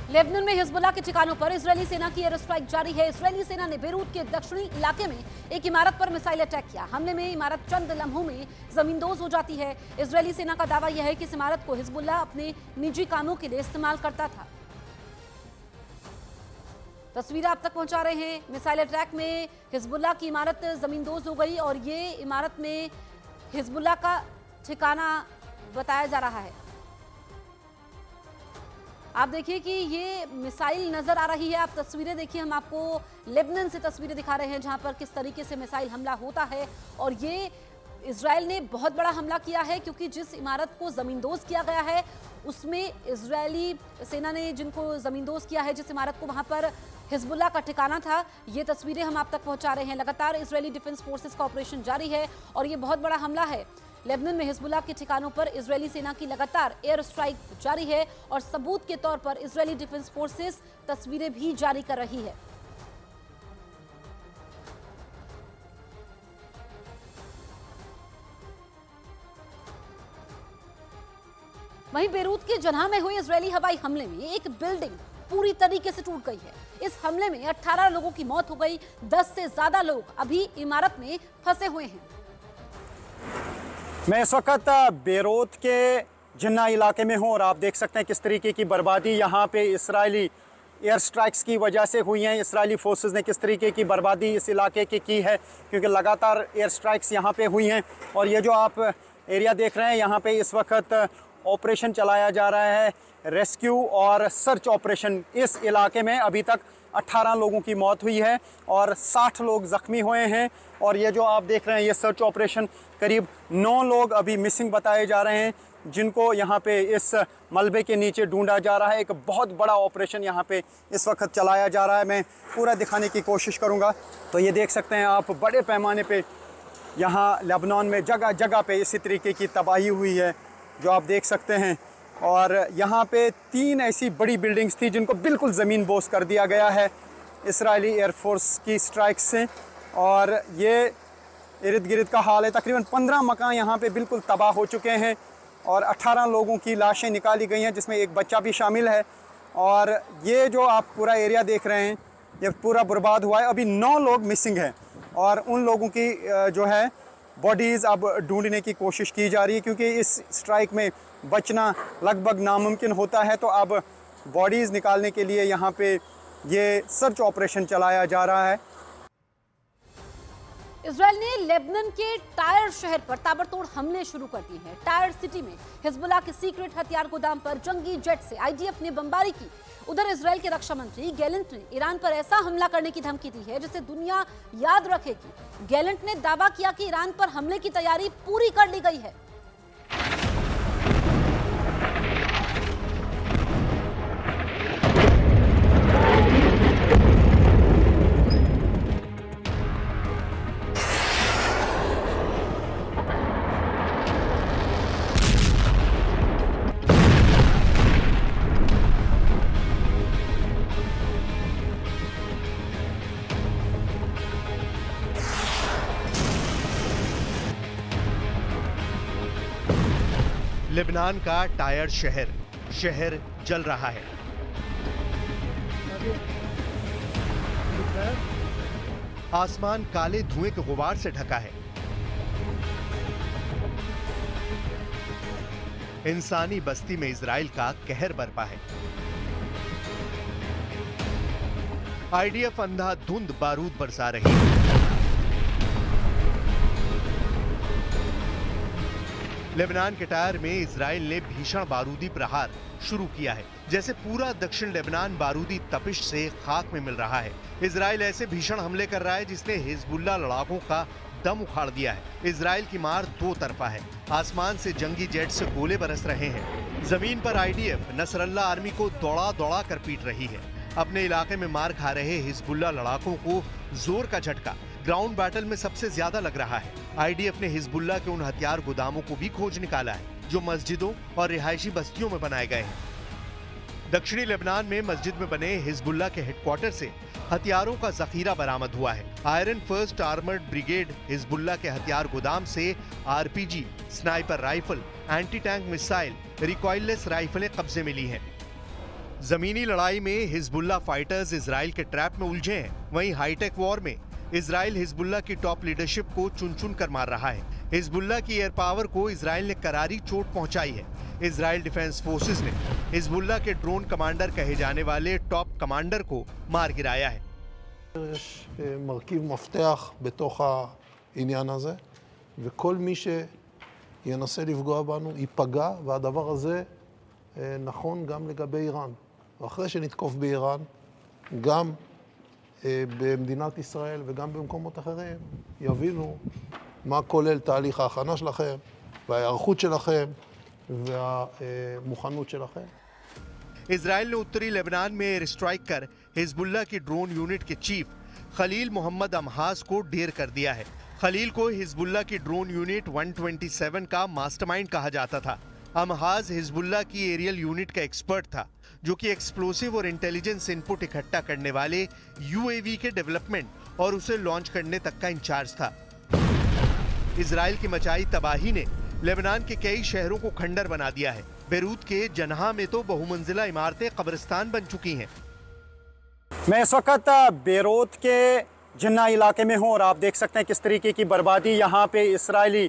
Lebanon में Hezbollah के ठिकानों पर इजरायली सेना की एयर स्ट्राइक जारी है। इजरायली सेना ने बेरूत के दक्षिणी इलाके में एक इमारत पर मिसाइल अटैक किया। हमले में इमारत चंद लम्हों में जमींदोज हो जाती है। इजरायली सेना का दावा यह है कि इस इमारत को हिजबुल्लाह अपने निजी कामों के लिए इस्तेमाल करता था। तस्वीरें आप तक पहुंचा रहे हैं। मिसाइल अटैक में हिजबुल्लाह की इमारत जमींदोज हो गई और ये इमारत में हिजबुल्लाह का ठिकाना बताया जा रहा है। आप देखिए कि ये मिसाइल नजर आ रही है। आप तस्वीरें देखिए, हम आपको लेबनान से तस्वीरें दिखा रहे हैं जहां पर किस तरीके से मिसाइल हमला होता है। और ये इजराइल ने बहुत बड़ा हमला किया है क्योंकि जिस इमारत को जमींदोज किया गया है उसमें इजरायली सेना ने जिनको जमींदोज किया है, जिस इमारत को, वहां पर हिजबुल्लाह का ठिकाना था। ये तस्वीरें हम आप तक पहुंचा रहे हैं। लगातार इजरायली डिफेंस फोर्सेस का ऑपरेशन जारी है और ये बहुत बड़ा हमला है। लेबनान में हिजबुल्लाह के ठिकानों पर इजरायली सेना की लगातार एयर स्ट्राइक जारी है और सबूत के तौर पर इजरायली डिफेंस फोर्सेस तस्वीरें भी जारी कर रही है। वहीं बेरूत के जनाह में हुए इजरायली हवाई हमले में एक बिल्डिंग पूरी तरीके से टूट गई है। इस हमले में 18 लोगों की मौत हो गई। 10 से ज्यादा लोग अभी इमारत में फंसे हुए हैं। मैं इस वक्त बेरूत के जिन्ना इलाके में हूं और आप देख सकते हैं किस तरीके की बर्बादी यहाँ पे इसराइली एयर स्ट्राइक्स की वजह से हुई हैं। इसराइली फोर्सेस ने किस तरीके की बर्बादी इस इलाके की है, क्योंकि लगातार एयर स्ट्राइक्स यहाँ पे हुई हैं। और ये जो आप एरिया देख रहे हैं, यहाँ पे इस वक्त ऑपरेशन चलाया जा रहा है, रेस्क्यू और सर्च ऑपरेशन। इस इलाके में अभी तक 18 लोगों की मौत हुई है और 60 लोग ज़ख्मी हुए हैं। और ये जो आप देख रहे हैं, ये सर्च ऑपरेशन, करीब 9 लोग अभी मिसिंग बताए जा रहे हैं जिनको यहाँ पे इस मलबे के नीचे ढूंढा जा रहा है। एक बहुत बड़ा ऑपरेशन यहाँ पे इस वक्त चलाया जा रहा है। मैं पूरा दिखाने की कोशिश करूँगा। तो ये देख सकते हैं आप, बड़े पैमाने पे यहाँ लेबनान में जगह जगह पे इसी तरीके की तबाही हुई है जो आप देख सकते हैं। और यहाँ पे 3 ऐसी बड़ी बिल्डिंग्स थी जिनको बिल्कुल ज़मीन बोस कर दिया गया है इसराइली एयरफोर्स की स्ट्राइक से। और ये इर्द गिर्द का हाल है। तकरीबन 15 मकान यहाँ पे बिल्कुल तबाह हो चुके हैं और 18 लोगों की लाशें निकाली गई हैं, जिसमें एक बच्चा भी शामिल है। और ये जो आप पूरा एरिया देख रहे हैं, ये पूरा बर्बाद हुआ है। अभी 9 लोग मिसिंग हैं और उन लोगों की जो है बॉडीज़ अब ढूंढने की कोशिश की जा रही है, क्योंकि इस स्ट्राइक में बचना लगभग नामुमकिन होता है। तो अब बॉडीज़ निकालने के लिए यहाँ पे ये सर्च ऑपरेशन चलाया जा रहा है। इजरायल ने लेबनान के टायर शहर पर ताबड़तोड़ हमले शुरू कर दिए हैं। टायर सिटी में हिजबुल्लाह के सीक्रेट हथियार गोदाम पर जंगी जेट से आईडीएफ ने बमबारी की। उधर इजरायल के रक्षा मंत्री गैलेंट ने ईरान पर ऐसा हमला करने की धमकी दी है जिसे दुनिया याद रखेगी। गैलेंट ने दावा किया कि ईरान पर हमले की तैयारी पूरी कर ली गई है। लेबनान का टायर शहर जल रहा है। आसमान काले धुएं के गुबार से ढका है। इंसानी बस्ती में इजराइल का कहर बरपा है। आईडीएफ अंधाधुंध बारूद बरसा रही है। लेबनान के टायर में इजराइल ने भीषण बारूदी प्रहार शुरू किया है। जैसे पूरा दक्षिण लेबनान बारूदी तपिश से खाक में मिल रहा है। इजराइल ऐसे भीषण हमले कर रहा है जिसने हिजबुल्लाह लड़ाकों का दम उखाड़ दिया है। इजराइल की मार 2 तरफा है। आसमान से जंगी जेट से गोले बरस रहे हैं। जमीन पर आईडीएफ नसरल्लाह आर्मी को दौड़ा दौड़ा कर पीट रही है। अपने इलाके में मार खा रहे हिजबुल्लाह लड़ाकों को जोर का झटका ग्राउंड बैटल में सबसे ज्यादा लग रहा है। आईडीएफ ने हिजबुल्लाह के उन हथियार गोदामों को भी खोज निकाला है जो मस्जिदों और रिहायशी बस्तियों में बनाए गए हैं। दक्षिणी लेबनान में मस्जिद में बने हिजबुल्लाह के हेडक्वार्टर से हथियारों का जखीरा बरामद हुआ है। Iron first armoured brigade Hezbollah के हथियार गोदाम से RPG, sniper rifle, anti tank missile, recoilless राइफलें कब्जे में ली हैं। जमीनी लड़ाई में हिजबुल्लाह फाइटर्स इजराइल के ट्रैप में उलझे हैं। वहीं हाईटेक वॉर में इजराइल हिजबुल्लाह की टॉप लीडरशिप को चुन चुन कर मार रहा है। हिजबुल्लाह की एयर पावर को इजराइल ने करारी चोट पहुंचाई है। इजराइल डिफेंस फोर्सेस ने हिजबुल्लाह के ड्रोन कमांडर कहे जाने वाले टॉप कमांडर को मार गिराया है। יש מרכיב מפתח בתוך העניין הזה, וכל מי שינסה לפגוע בנו ייפגע, והדבר הזה נכון גם לגבי איראן. ואחרי שנתקוף באיראן, גם במדינת ישראל וגם במקומות אחרים, יבינו מה כולל תהליך ההכנה שלכם, וההיערכות שלכם, והמוכנות שלכם. इजराइल ने उत्तरी लेबनान में एयर स्ट्राइक कर हिजबुल्लाह की ड्रोन यूनिट के चीफ खलील मोहम्मद अमहाज को ढेर कर दिया है। खलील को हिजबुल्लाह की ड्रोन यूनिट 127 का मास्टरमाइंड कहा जाता था। अमहाज हिजबुल्लाह की एरियल यूनिट का एक्सपर्ट था, जो कि एक्सप्लोसिव और इंटेलिजेंस इनपुट इकट्ठा करने वाले यूएवी के डेवलपमेंट और उसे लॉन्च करने तक का इंचार्ज था। इजराइल की मचाई तबाही ने लेबनान के कई शहरों को खंडर बना दिया है। बेरूत के जनाह में तो बहुमंजिला इमारतें कब्रिस्तान बन चुकी हैं। मैं इस वक्त बेरूत के जन्ना इलाके में हूँ और आप देख सकते हैं किस तरीके की बर्बादी यहाँ पे इसराइली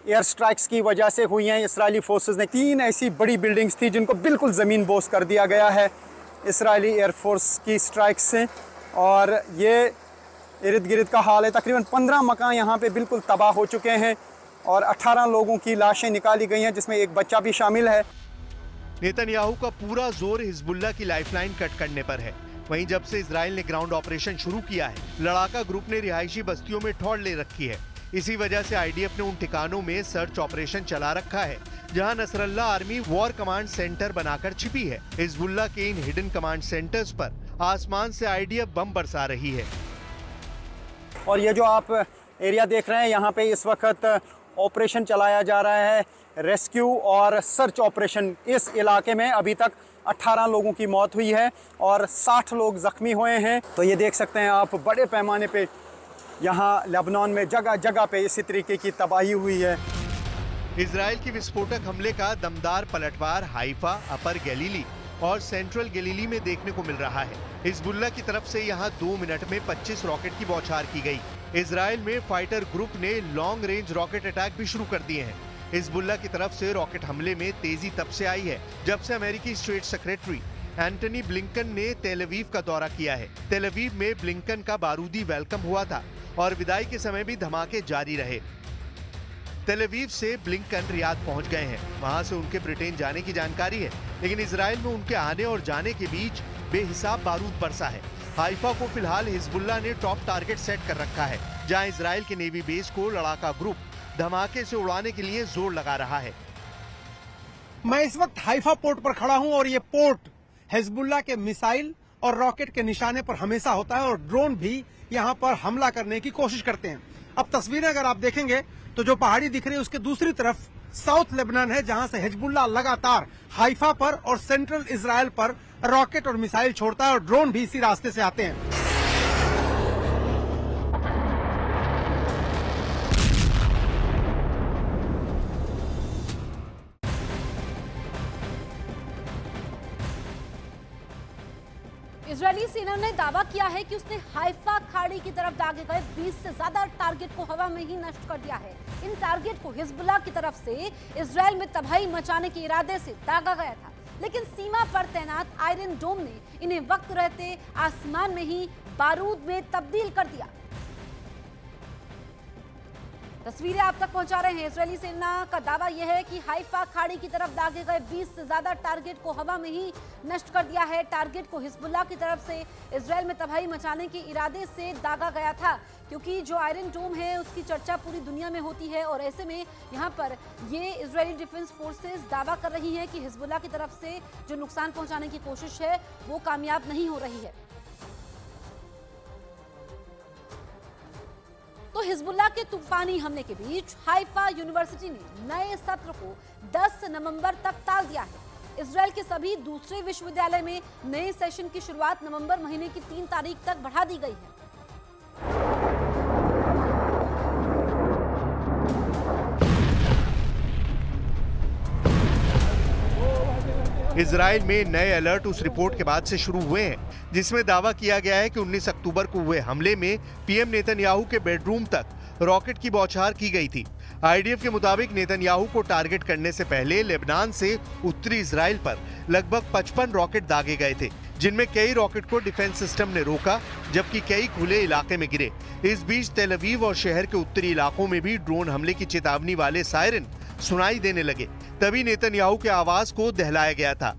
एयर स्ट्राइक्स की वजह से हुई हैं। इसराइली फोर्सेस ने 3 ऐसी बड़ी बिल्डिंग्स थी जिनको बिल्कुल ज़मीन बोस कर दिया गया है इसराइली एयरफोर्स की स्ट्राइक्स से, और ये इर्द गिर्द का हाल है। तकरीबन 15 मकान यहाँ पे बिल्कुल तबाह हो चुके हैं और 18 लोगों की लाशें निकाली गई हैं, जिसमें एक बच्चा भी शामिल है। नेतन्याहू का पूरा जोर हिजबुल्लाह की लाइफलाइन कट करने पर है। वहीं जब से इजराइल ने ग्राउंड ऑपरेशन शुरू किया है, लड़ाका ग्रुप ने रिहायशी बस्तियों में ठौड़ ले रखी है। इसी वजह से आईडीएफ ने उन ठिकानों में सर्च ऑपरेशन चला रखा है जहां Nasrallah army war command centre बनाकर छिपी है। हिजबुल्लाह के इन हिडन कमांड सेंटर्स पर आसमान से आईडीएफ बम बरसा रही है। और ये जो आप एरिया देख रहे हैं, यहाँ पे इस वक्त ऑपरेशन चलाया जा रहा है, रेस्क्यू और सर्च ऑपरेशन। इस इलाके में अभी तक 18 लोगों की मौत हुई है और 60 लोग ज़ख्मी हुए हैं। तो ये देख सकते हैं आप, बड़े पैमाने पे यहाँ लेबनान में जगह जगह पे इसी तरीके की तबाही हुई है। इजराइल की विस्फोटक हमले का दमदार पलटवार हाइफा, अपर गलीली और सेंट्रल गलीली में देखने को मिल रहा है। हिजबुल्लाह की तरफ से यहाँ 2 मिनट में 25 रॉकेट की बौछार की गई। इजराइल में फाइटर ग्रुप ने लॉन्ग रेंज रॉकेट अटैक भी शुरू कर दिए हैं। हिजबुल्लाह की तरफ से रॉकेट हमले में तेजी तब से आई है जब से अमेरिकी स्टेट सेक्रेटरी एंटनी ब्लिंकन ने तेल अवीव का दौरा किया है। तेल अवीव में ब्लिंकन का बारूदी वेलकम हुआ था और विदाई के समय भी धमाके जारी रहे। तेल अवीव से ब्लिंकन रियाद पहुंच गए हैं। वहां से उनके ब्रिटेन जाने की जानकारी है, लेकिन इजराइल में उनके आने और जाने के बीच बेहिसाब बारूद बरसा है। हाइफा को फिलहाल हिजबुल्लाह ने टॉप टारगेट सेट कर रखा है, जहां इजराइल के नेवी बेस को लड़ाका ग्रुप धमाके से उड़ाने के लिए जोर लगा रहा है। मैं इस वक्त हाइफा पोर्ट पर खड़ा हूं और ये पोर्ट हिजबुल्लाह के मिसाइल और रॉकेट के निशाने पर हमेशा होता है और ड्रोन भी यहां पर हमला करने की कोशिश करते हैं। अब तस्वीरें अगर आप देखेंगे तो जो पहाड़ी दिख रही है उसके दूसरी तरफ साउथ लेबनान है, जहां से हिजबुल्लाह लगातार हाइफा पर और सेंट्रल इजराइल पर रॉकेट और मिसाइल छोड़ता है और ड्रोन भी इसी रास्ते से आते हैं। इजरायली सेना ने दावा किया है कि उसने हाइफा खाड़ी की तरफ दागे गए 20 से ज्यादा टारगेट को हवा में ही नष्ट कर दिया है। इन टारगेट को हिजबुल्लाह की तरफ से इजराइल में तबाही मचाने के इरादे से दागा गया था, लेकिन सीमा पर तैनात आयरन डोम ने इन्हें वक्त रहते आसमान में ही बारूद में तब्दील कर दिया। तस्वीरें आप तक पहुंचा रहे हैं। इजरायली सेना का दावा यह है कि हाइफा खाड़ी की तरफ दागे गए 20 से ज्यादा टारगेट को हवा में ही नष्ट कर दिया है। टारगेट को हिजबुल्लाह की तरफ से इजराइल में तबाही मचाने के इरादे से दागा गया था, क्योंकि जो आयरन डोम है उसकी चर्चा पूरी दुनिया में होती है और ऐसे में यहाँ पर ये इजरायली डिफेंस फोर्सेस दावा कर रही है कि हिजबुल्लाह की तरफ से जो नुकसान पहुंचाने की कोशिश है वो कामयाब नहीं हो रही है। तो हिजबुल्लाह के तूफानी हमले के बीच हाइफा यूनिवर्सिटी ने नए सत्र को 10 नवंबर तक टाल दिया है। इजराइल के सभी दूसरे विश्वविद्यालय में नए सेशन की शुरुआत नवंबर महीने की 3 तारीख तक बढ़ा दी गई है। इजराइल में नए अलर्ट उस रिपोर्ट के बाद से शुरू हुए हैं जिसमें दावा किया गया है कि 19 अक्टूबर को हुए हमले में पीएम नेतन्याहू के बेडरूम तक रॉकेट की बौछार की गई थी। आईडीएफ के मुताबिक नेतन्याहू को टारगेट करने से पहले लेबनान से उत्तरी इजराइल पर लगभग 55 रॉकेट दागे गए थे, जिनमें कई रॉकेट को डिफेंस सिस्टम ने रोका जबकि कई खुले इलाके में गिरे। इस बीच तेल अवीव और शहर के उत्तरी इलाकों में भी ड्रोन हमले की चेतावनी वाले सायरन सुनाई देने लगे। तभी नेतन्याहू के आवाज को दहलाया गया था।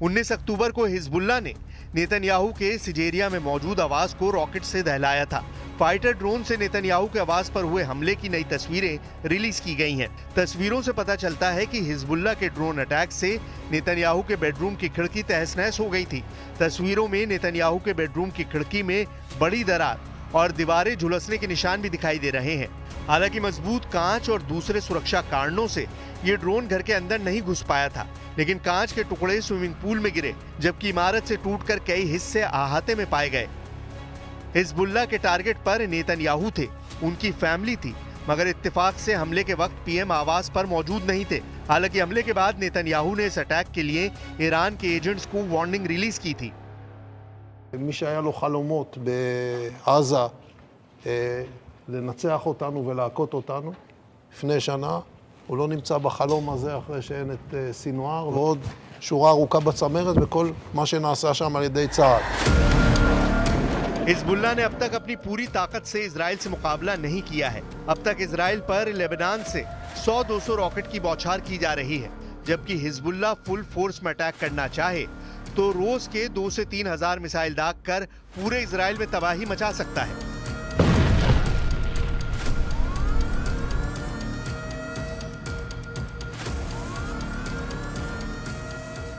19 अक्टूबर को हिजबुल्लाह ने नेतन्याहू के सिजेरिया में मौजूद आवास को रॉकेट से दहलाया था। फाइटर ड्रोन से नेतन्याहू के आवास पर हुए हमले की नई तस्वीरें रिलीज की गई हैं। तस्वीरों से पता चलता है कि हिजबुल्लाह के ड्रोन अटैक से नेतन्याहू के बेडरूम की खिड़की तहस-नहस हो गई थी। तस्वीरों में नेतन्याहू के बेडरूम की खिड़की में बड़ी दरार और दीवारें झुलसने के निशान भी दिखाई दे रहे हैं। हालांकि मजबूत कांच और दूसरे सुरक्षा कारणों से ये ड्रोन घर के अंदर नहीं घुस पाया था, लेकिन कांच के टुकड़े स्विमिंग पूल में गिरे जबकि इमारत से टूटकर कई हिस्से अहाते में पाए गए। हिजबुल्लाह के टारगेट पर नेतन्याहू थे, उनकी फैमिली थी, मगर इत्तेफाक से हमले के वक्त पीएम आवास पर मौजूद नहीं थे। हालांकि हमले के बाद नेतन्याहू ने इस अटैक के लिए ईरान के एजेंट्स को वार्निंग रिलीज की थी। מי שהיה לו חלומות בעזה לנצח אותנו ולהכות אותנו לפני שנה, הוא לא נמצא בחלום הזה אחרי שאין את סינואר ועוד שורה ארוכה בצמרת וכל מה שנעשה שם על ידי צה"ל. हिजबुल्लाह ने अब तक अपनी पूरी ताकत से इजराइल से मुकाबला नहीं किया है। अब तक इजराइल पर लेबनान से 100-200 रॉकेट की बौछार की जा रही है, जबकि हिजबुल्लाह फुल फोर्स में अटैक करना चाहे तो रोज के 2 से 3 हजार मिसाइल दाग कर पूरे इजराइल में तबाही मचा सकता है।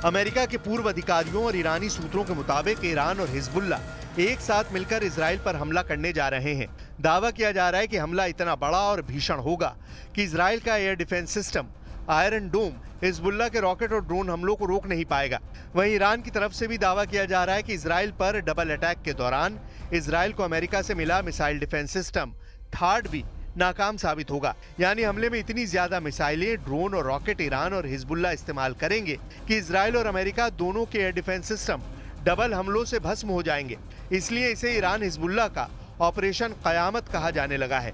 अमेरिका के पूर्व अधिकारियों और ईरानी सूत्रों के मुताबिक ईरान और हिजबुल्लाह एक साथ मिलकर इजराइल पर हमला करने जा रहे हैं। दावा किया जा रहा है कि हमला इतना बड़ा और भीषण होगा कि इजराइल का एयर डिफेंस सिस्टम आयरन डोम हिजबुल्लाह के रॉकेट और ड्रोन हमलों को रोक नहीं पाएगा। वहीं ईरान की तरफ से भी दावा किया जा रहा है कि इजराइल पर डबल अटैक के दौरान इजराइल को अमेरिका से मिला मिसाइल डिफेंस सिस्टम थार्ड भी नाकाम साबित होगा। यानी हमले में इतनी ज्यादा मिसाइलें, ड्रोन और रॉकेट ईरान और हिजबुल्लाह इस्तेमाल करेंगे कि इजराइल और अमेरिका दोनों के एयर डिफेंस सिस्टम डबल हमलों से भस्म हो जाएंगे। इसलिए इसे ईरान हिजबुल्लाह का ऑपरेशन कयामत कहा जाने लगा है।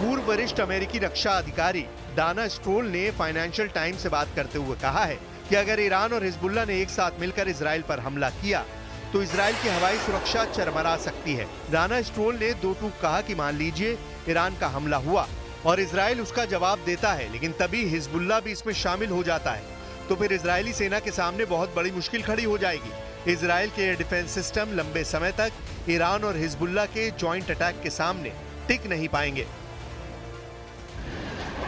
पूर्व वरिष्ठ अमेरिकी रक्षा अधिकारी डाना स्ट्रोल ने फाइनेंशियल टाइम्स से बात करते हुए कहा है कि अगर ईरान और हिजबुल्लाह ने एक साथ मिलकर इजराइल पर हमला किया तो इजराइल की हवाई सुरक्षा चरमरा सकती है। डाना स्ट्रोल ने दो टूक कहा कि मान लीजिए ईरान का हमला हुआ और इजराइल उसका जवाब देता है, लेकिन तभी हिजबुल्लाह भी इसमें शामिल हो जाता है, तो फिर इजरायली सेना के सामने बहुत बड़ी मुश्किल खड़ी हो जाएगी। इजराइल के एयर डिफेंस सिस्टम लंबे समय तक ईरान और हिजबुल्लाह के जॉइंट अटैक के सामने टिक नहीं पाएंगे।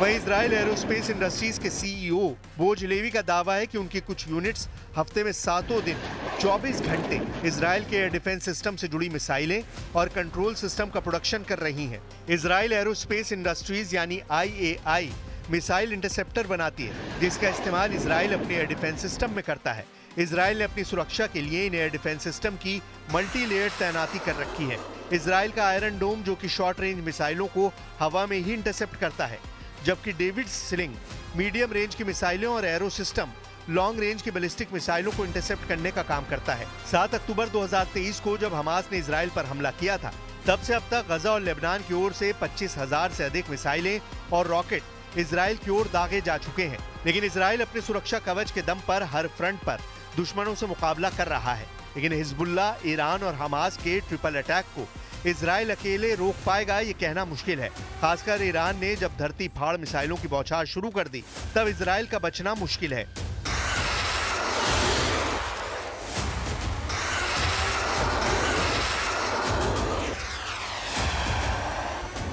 वहीं इजराइल एरोस्पेस इंडस्ट्रीज के सीईओ बोज लेवी का दावा है कि उनकी कुछ यूनिट्स हफ्ते में 7 दिन 24 घंटे इजराइल के एयर डिफेंस सिस्टम से जुड़ी मिसाइलें और कंट्रोल सिस्टम का प्रोडक्शन कर रही हैं। इजराइल एरोस्पेस इंडस्ट्रीज यानी IAI मिसाइल इंटरसेप्टर बनाती है, जिसका इस्तेमाल इजराइल अपने एयर डिफेंस सिस्टम में करता है। इजराइल ने अपनी सुरक्षा के लिए इन एयर डिफेंस सिस्टम की मल्टी लेयर्ड तैनाती कर रखी है। इजराइल का आयरन डोम जो कि शॉर्ट रेंज मिसाइलों को हवा में ही इंटरसेप्ट करता है, जबकि डेविड स्लिंग मीडियम रेंज की मिसाइलें और एरो सिस्टम लॉन्ग रेंज की बैलिस्टिक मिसाइलों को इंटरसेप्ट करने का काम करता है। 7 अक्टूबर 2023 को जब हमास ने इजराइल पर हमला किया था, तब से अब तक गजा और लेबनान की ओर से 25,000 से अधिक मिसाइलें और रॉकेट इजराइल की ओर दागे जा चुके हैं। लेकिन इजराइल अपने सुरक्षा कवच के दम पर हर फ्रंट पर दुश्मनों से मुकाबला कर रहा है। लेकिन हिजबुल्लाह, ईरान और हमास के ट्रिपल अटैक को इजराइल अकेले रोक पाएगा ये कहना मुश्किल है। खासकर ईरान ने जब धरती फाड़ मिसाइलों की बौछार शुरू कर दी, तब इजराइल का बचना मुश्किल है।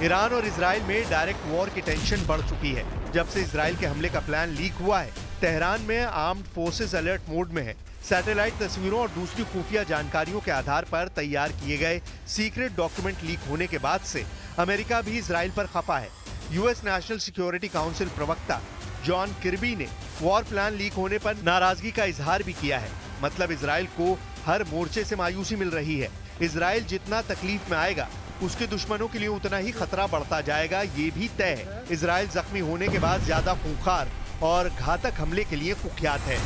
ईरान और इजराइल में डायरेक्ट वॉर की टेंशन बढ़ चुकी है। जब से इजराइल के हमले का प्लान लीक हुआ है, तेहरान में आर्म्ड फोर्सेस अलर्ट मोड में है। सैटेलाइट तस्वीरों और दूसरी खुफिया जानकारियों के आधार पर तैयार किए गए सीक्रेट डॉक्यूमेंट लीक होने के बाद से अमेरिका भी इजराइल पर खफा है। यूएस नेशनल सिक्योरिटी काउंसिल प्रवक्ता जॉन किर्बी ने वॉर प्लान लीक होने पर नाराजगी का इजहार भी किया है। मतलब इजराइल को हर मोर्चे से मायूसी मिल रही है। इजराइल जितना तकलीफ में आएगा उसके दुश्मनों के लिए उतना ही खतरा बढ़ता जाएगा, ये भी तय है। इजराइल जख्मी होने के बाद ज्यादा खूंखार और घातक हमले के लिए कुख्यात है।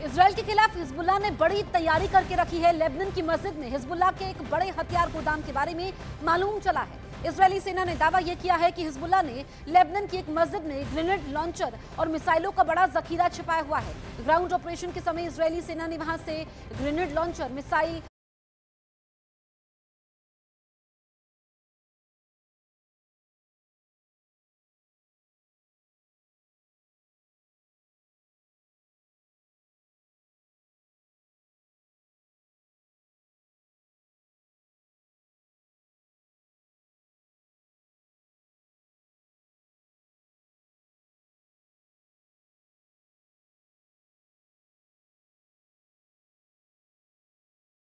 इजराइल के खिलाफ हिजबुल्लाह ने बड़ी तैयारी करके रखी है। लेबनान की मस्जिद में हिजबुल्लाह के एक बड़े हथियार गोदाम के बारे में मालूम चला है। इजरायली सेना ने दावा यह किया है कि हिजबुल्लाह ने लेबनान की एक मस्जिद में ग्रेनेड लॉन्चर और मिसाइलों का बड़ा जखीरा छिपाया हुआ है। ग्राउंड ऑपरेशन के समय इजरायली सेना ने वहां से ग्रेनेड लॉन्चर, मिसाइल